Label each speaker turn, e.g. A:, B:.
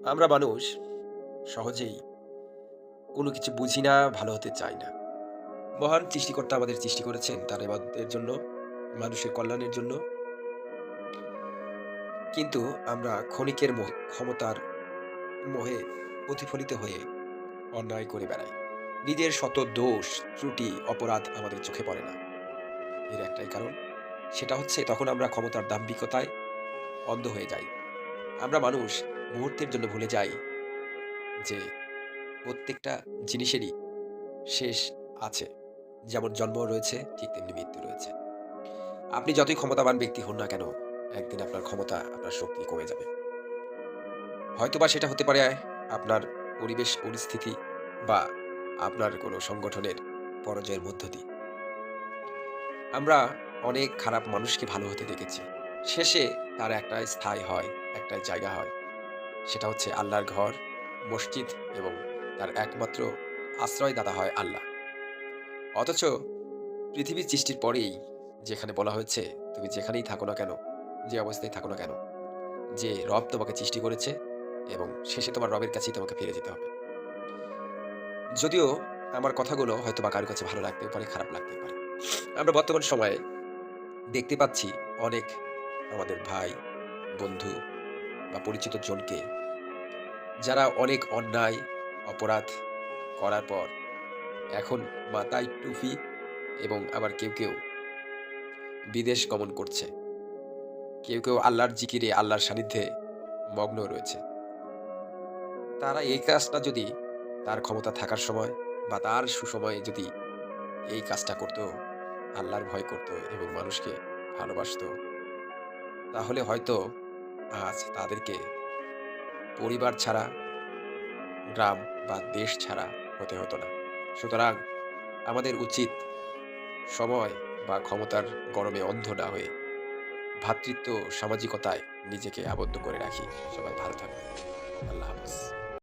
A: আমরা মানুষ সহজেই কোনো কিছু বুঝি না, ভালো হতে চাই না। মহান সৃষ্টিকর্তা আমাদের সৃষ্টি করেছেন তার ইবাদতের জন্য, মানুষের কল্যাণের জন্য। কিন্তু আমরা ক্ষণিকের মোহে, ক্ষমতার মোহে প্রতিফলিত হয়ে অন্যায় করে বেড়াই। নিজের শত দোষ, ত্রুটি, অপরাধ আমাদের চোখে পড়ে না। এর একটাই কারণ, সেটা হচ্ছে তখন আমরা ক্ষমতার দাম্ভিকতায় অন্ধ হয়ে যাই। আমরা মানুষ মুহূর্তের জন্য ভুলে যাই যে প্রত্যেকটা জিনিসেরই শেষ আছে। যেমন জন্ম রয়েছে ঠিক তেমনি মৃত্যু রয়েছে। আপনি যতই ক্ষমতাবান ব্যক্তি হন না কেন, একদিন আপনার ক্ষমতা, আপনার শক্তি কমে যাবে। হয়তোবা সেটা হতে পারে আপনার পরিবেশ পরিস্থিতি বা আপনার কোনো সংগঠনের পরাজয়ের মধ্য দিয়ে। আমরা অনেক খারাপ মানুষকে ভালো হতে দেখেছি। শেষে তার একটাই স্থায়ী হয়, একটাই জায়গা হয়। সেটা হচ্ছে আল্লাহর ঘর, মসজিদ এবং তার একমাত্র আশ্রয়দাতা হয় আল্লাহ। অথচ পৃথিবীর সৃষ্টির পরেই যেখানে বলা হয়েছে, তুমি যেখানেই থাকো না কেন, যে অবস্থায় থাকো না কেন, যে রব তোমাকে সৃষ্টি করেছে এবং শেষে তোমার রবের কাছেই তোমাকে ফিরে যেতে হবে। যদিও আমার কথাগুলো হয়তোবা কারো কাছে ভালো লাগতেও পারে, খারাপ লাগতেও পারে। আমরা বর্তমান সময়ে দেখতে পাচ্ছি অনেক আমাদের ভাই, বন্ধু বা পরিচিত জনকে যারা অনেক অন্যায়, অপরাধ করার পর এখন মাথায় টুপি এবং আবার কেউ বিদেশ গমন করছে। কেউ আল্লাহর জিকিরে, আল্লাহর সান্নিধ্যে মগ্ন রয়েছে। তারা এই কাজটা যদি তার ক্ষমতা থাকার সময় বা তার সুসময়ে যদি এই কাজটা করত, আল্লাহর ভয় করত এবং মানুষকে ভালোবাসতো, তাহলে হয়তো আজ তাদেরকে পরিবার ছাড়া, গ্রাম বা দেশ ছাড়া হতে হতো না। সুতরাং আমাদের উচিত সময় বা ক্ষমতার গরমে অন্ধ না হয়ে ভ্রাতৃত্ব সামাজিকতায় নিজেকে আবদ্ধ করে রাখি। সবাই ভালো থাকবেন। আল্লাহ হাফেজ।